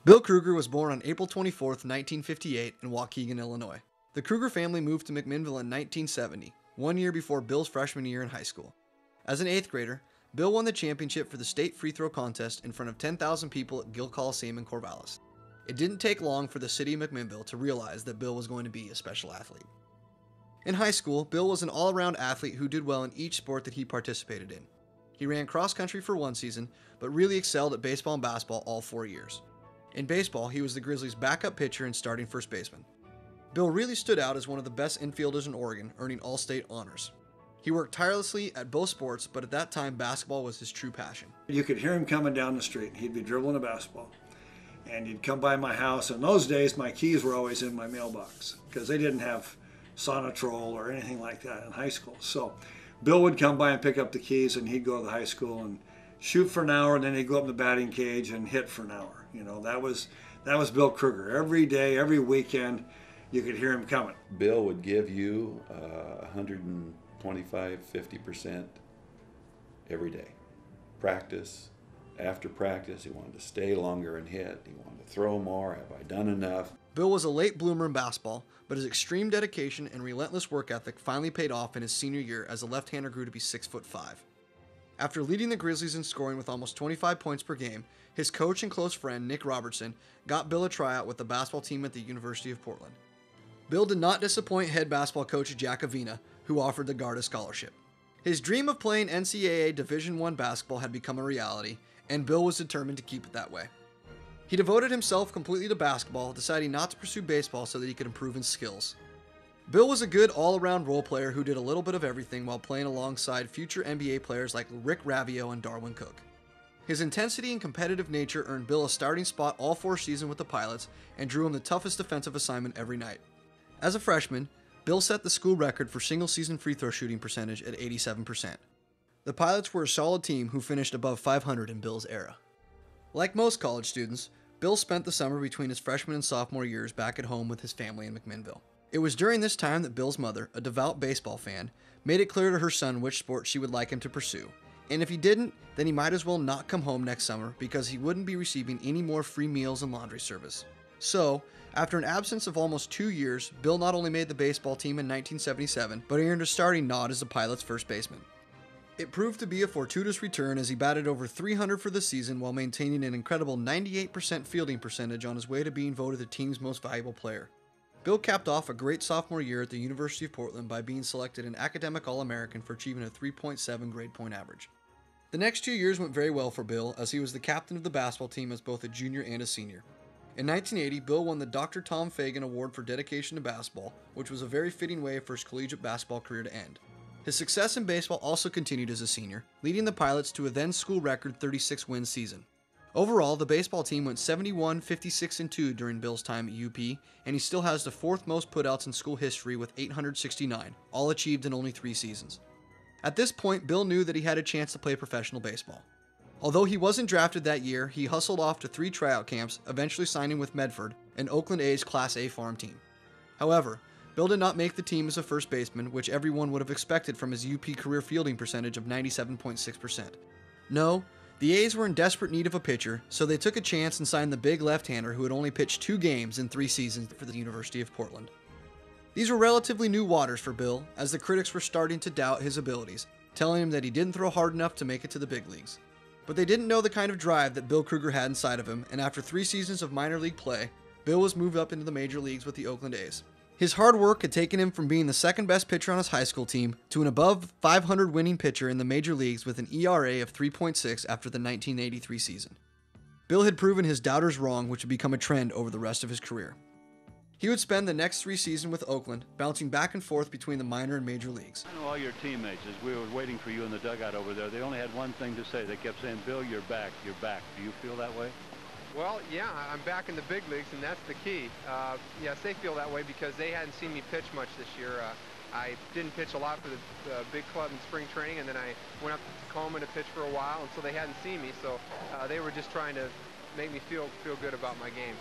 Bill Krueger was born on April 24, 1958 in Waukegan, Illinois. The Krueger family moved to McMinnville in 1970, 1 year before Bill's freshman year in high school. As an 8th grader, Bill won the championship for the state free throw contest in front of 10,000 people at Gill Coliseum in Corvallis. It didn't take long for the city of McMinnville to realize that Bill was going to be a special athlete. In high school, Bill was an all-around athlete who did well in each sport that he participated in. He ran cross country for 1 season, but really excelled at baseball and basketball all 4 years. In baseball, he was the Grizzlies' backup pitcher and starting first baseman. Bill really stood out as one of the best infielders in Oregon, earning all-state honors. He worked tirelessly at both sports, but at that time, basketball was his true passion. You could hear him coming down the street. He'd be dribbling a basketball. And he'd come by my house. In those days, my keys were always in my mailbox because they didn't have Sonatrol or anything like that in high school. So Bill would come by and pick up the keys, and he'd go to the high school and shoot for an hour, and then he'd go up in the batting cage and hit for an hour. You know, that was Bill Krueger. Every day, every weekend, you could hear him coming. Bill would give you 125, 50% every day. Practice, after practice, he wanted to stay longer and hit. He wanted to throw more. Have I done enough? Bill was a late bloomer in basketball, but his extreme dedication and relentless work ethic finally paid off in his senior year as the left-hander grew to be 6'5". After leading the Grizzlies in scoring with almost 25 points per game, his coach and close friend, Nick Robertson, got Bill a tryout with the basketball team at the University of Portland. Bill did not disappoint head basketball coach Jack Avina, who offered the guard a scholarship. His dream of playing NCAA Division I basketball had become a reality, and Bill was determined to keep it that way. He devoted himself completely to basketball, deciding not to pursue baseball so that he could improve in skills. Bill was a good all-around role player who did a little bit of everything while playing alongside future NBA players like Rick Ravio and Darwin Cook. His intensity and competitive nature earned Bill a starting spot all 4 seasons with the Pilots and drew him the toughest defensive assignment every night. As a freshman, Bill set the school record for single-season free throw shooting percentage at 87%. The Pilots were a solid team who finished above 500 in Bill's era. Like most college students, Bill spent the summer between his freshman and sophomore years back at home with his family in McMinnville. It was during this time that Bill's mother, a devout baseball fan, made it clear to her son which sport she would like him to pursue. And if he didn't, then he might as well not come home next summer because he wouldn't be receiving any more free meals and laundry service. So, after an absence of almost 2 years, Bill not only made the baseball team in 1977, but he earned a starting nod as the Pilots' first baseman. It proved to be a fortuitous return as he batted over 300 for the season while maintaining an incredible 98% fielding percentage on his way to being voted the team's most valuable player. Bill capped off a great sophomore year at the University of Portland by being selected an academic All-American for achieving a 3.7 grade point average. The next 2 years went very well for Bill as he was the captain of the basketball team as both a junior and a senior. In 1980, Bill won the Dr. Tom Fagan Award for dedication to basketball, which was a very fitting way for his collegiate basketball career to end. His success in baseball also continued as a senior, leading the Pilots to a then school record 36-win season. Overall, the baseball team went 71, 56-2 during Bill's time at UP, and he still has the 4th most putouts in school history with 869, all achieved in only 3 seasons. At this point, Bill knew that he had a chance to play professional baseball. Although he wasn't drafted that year, he hustled off to 3 tryout camps, eventually signing with Medford, an Oakland A's Class A farm team. However, Bill did not make the team as a first baseman, which everyone would have expected from his UP career fielding percentage of 97.6%. No, the A's were in desperate need of a pitcher, so they took a chance and signed the big left-hander who had only pitched 2 games in 3 seasons for the University of Portland. These were relatively new waters for Bill, as the critics were starting to doubt his abilities, telling him that he didn't throw hard enough to make it to the big leagues. But they didn't know the kind of drive that Bill Krueger had inside of him, and after 3 seasons of minor league play, Bill was moved up into the major leagues with the Oakland A's. His hard work had taken him from being the second best pitcher on his high school team to an above 500 winning pitcher in the major leagues with an ERA of 3.6 after the 1983 season. Bill had proven his doubters wrong, which would become a trend over the rest of his career. He would spend the next 3 seasons with Oakland, bouncing back and forth between the minor and major leagues. I know all your teammates, as we were waiting for you in the dugout over there, they only had one thing to say. They kept saying, "Bill, you're back, you're back." Do you feel that way? Well, yeah, I'm back in the big leagues, and that's the key. Yes, they feel that way because they hadn't seen me pitch much this year. I didn't pitch a lot for the big club in spring training, and then I went up to Tacoma to pitch for a while, and so they hadn't seen me. So they were just trying to make me feel good about my game.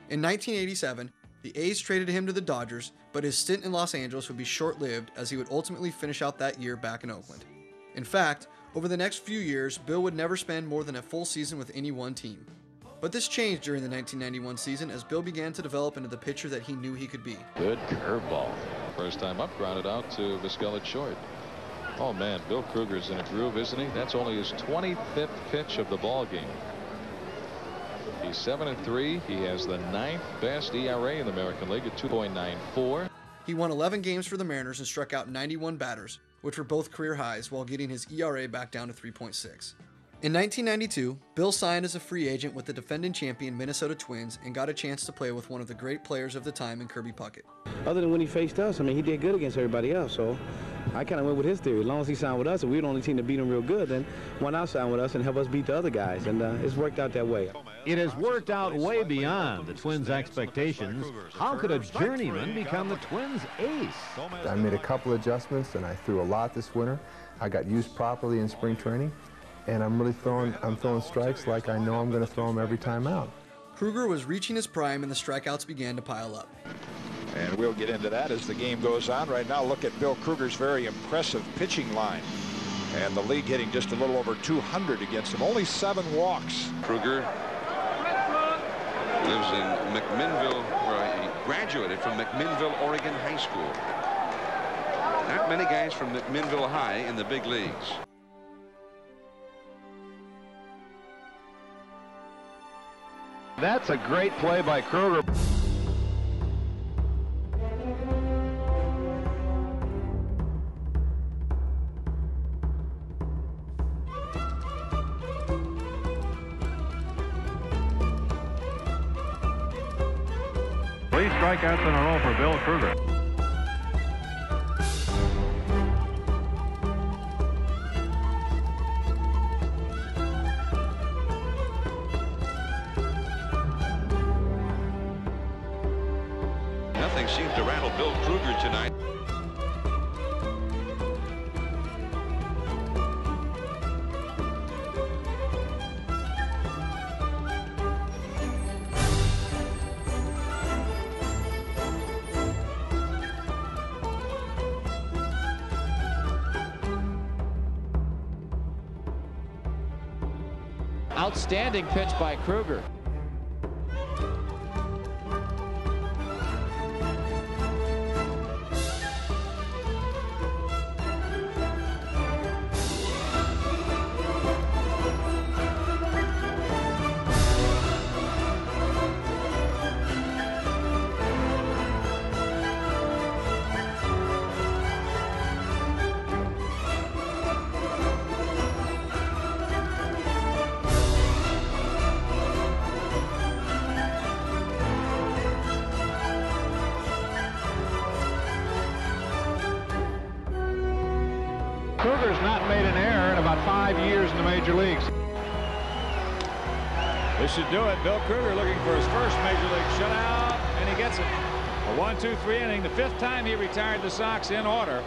In 1987, the A's traded him to the Dodgers, but his stint in Los Angeles would be short-lived as he would ultimately finish out that year back in Oakland. In fact, over the next few years, Bill would never spend more than a full season with any one team. But this changed during the 1991 season as Bill began to develop into the pitcher that he knew he could be. Good curveball. First time up, grounded out to Vizquel short. Oh man, Bill Krueger's in a groove, isn't he? That's only his 25th pitch of the ball game. He's 7-3. He has the 9th best ERA in the American League at 2.94. He won 11 games for the Mariners and struck out 91 batters, which were both career highs, while getting his ERA back down to 3.6. In 1992, Bill signed as a free agent with the defending champion Minnesota Twins and got a chance to play with one of the great players of the time in Kirby Puckett. Other than when he faced us, I mean, he did good against everybody else, so I kind of went with his theory. As long as he signed with us and we were the only team to beat him real good, then why not sign with us and help us beat the other guys? And it's worked out that way. It has worked out way beyond the Twins' expectations. How could a journeyman become the Twins' ace? I made a couple adjustments, and I threw a lot this winter. I got used properly in spring training, and I'm really throwing strikes like I know I'm going to throw them every time out. Krueger was reaching his prime and the strikeouts began to pile up. And we'll get into that as the game goes on. Right now, look at Bill Krueger's very impressive pitching line. And the league hitting just a little over 200 against him. Only 7 walks. Krueger lives in McMinnville, where he graduated from McMinnville, Oregon High School. Not many guys from McMinnville High in the big leagues. That's a great play by Krueger. Three strikeouts in a row for Bill Krueger. Nothing seems to rattle Bill Krueger tonight. Outstanding pitch by Krueger. Krueger's not made an error in about 5 years in the major leagues. This should do it. Bill Krueger looking for his first major league shutout, and he gets it. A 1-2-3 inning, the 5th time he retired the Sox in order.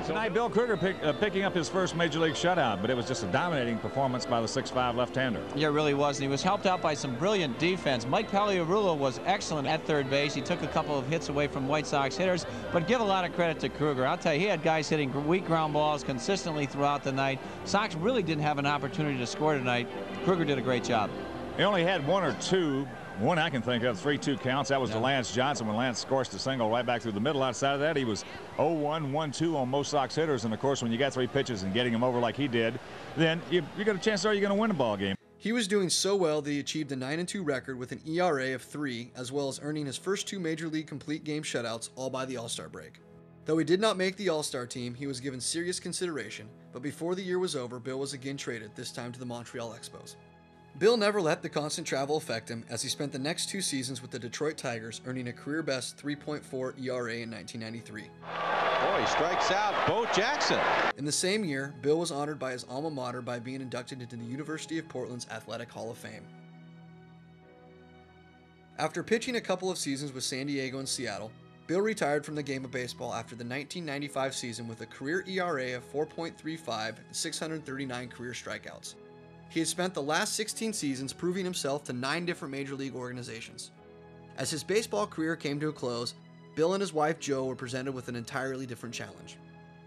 Tonight, Bill Krueger picking up his first major league shutout, but it was just a dominating performance by the 6'5" left-hander. Yeah, it really was, and he was helped out by some brilliant defense. Mike Pagliarulo was excellent at third base. He took a couple of hits away from White Sox hitters, but give a lot of credit to Krueger. I'll tell you, he had guys hitting weak ground balls consistently throughout the night. Sox really didn't have an opportunity to score tonight. Krueger did a great job. He only had 1 or 2. One I can think of, 3-2 counts. That was to Lance Johnson when Lance scorched a single right back through the middle. Outside of that, he was 0-1, 1-2 on most Sox hitters. And, of course, when you got 3 pitches and getting them over like he did, then you got a chance you're going to win a ball game. He was doing so well that he achieved a 9-2 record with an ERA of 3, as well as earning his first 2 Major League complete game shutouts, all by the All-Star break. Though he did not make the All-Star team, he was given serious consideration, but before the year was over, Bill was again traded, this time to the Montreal Expos. Bill never let the constant travel affect him, as he spent the next 2 seasons with the Detroit Tigers, earning a career-best 3.4 ERA in 1993. Boy, he strikes out Bo Jackson. In the same year, Bill was honored by his alma mater by being inducted into the University of Portland's Athletic Hall of Fame. After pitching a couple of seasons with San Diego and Seattle, Bill retired from the game of baseball after the 1995 season with a career ERA of 4.35 and 639 career strikeouts. He had spent the last 16 seasons proving himself to 9 different major league organizations. As his baseball career came to a close, Bill and his wife Jo were presented with an entirely different challenge.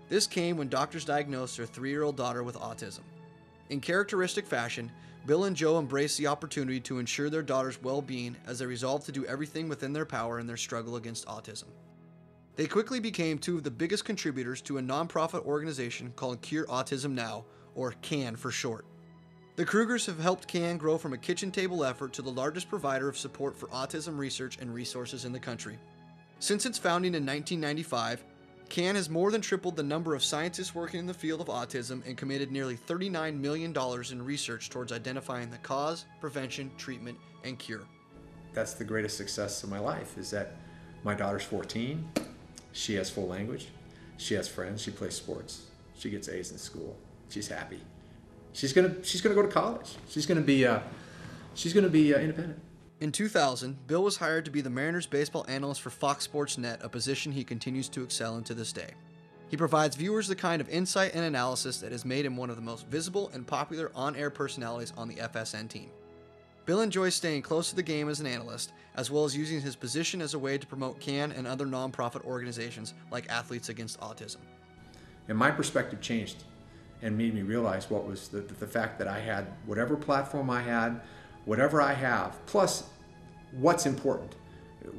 This came when doctors diagnosed their 3-year-old daughter with autism. In characteristic fashion, Bill and Joe embrace the opportunity to ensure their daughter's well-being as they resolve to do everything within their power in their struggle against autism. They quickly became two of the biggest contributors to a nonprofit organization called Cure Autism Now, or CAN for short. The Kruegers have helped CAN grow from a kitchen table effort to the largest provider of support for autism research and resources in the country. Since its founding in 1995, CAN has more than tripled the number of scientists working in the field of autism and committed nearly $39 million in research towards identifying the cause, prevention, treatment, and cure. That's the greatest success of my life, is that my daughter's 14, she has full language, she has friends, she plays sports, she gets A's in school, she's happy. She's gonna go to college. She's gonna be independent. In 2000, Bill was hired to be the Mariners baseball analyst for Fox Sports Net, a position he continues to excel in to this day. He provides viewers the kind of insight and analysis that has made him one of the most visible and popular on-air personalities on the FSN team. Bill enjoys staying close to the game as an analyst, as well as using his position as a way to promote CAN and other nonprofit organizations like Athletes Against Autism. And my perspective changed and made me realize what was the fact that I had whatever platform I had, whatever I have, plus what's important.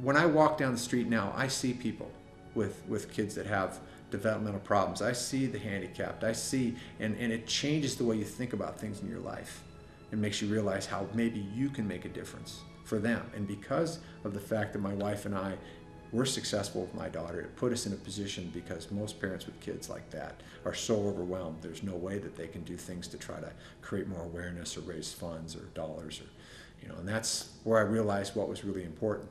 When I walk down the street now, I see people with kids that have developmental problems. I see the handicapped. I see, and it changes the way you think about things in your life. It makes you realize how maybe you can make a difference for them. And because of the fact that my wife and I were successful with my daughter, it put us in a position, because most parents with kids like that are so overwhelmed. There's no way that they can do things to try to create more awareness or raise funds or dollars, or, and that's where I realized what was really important.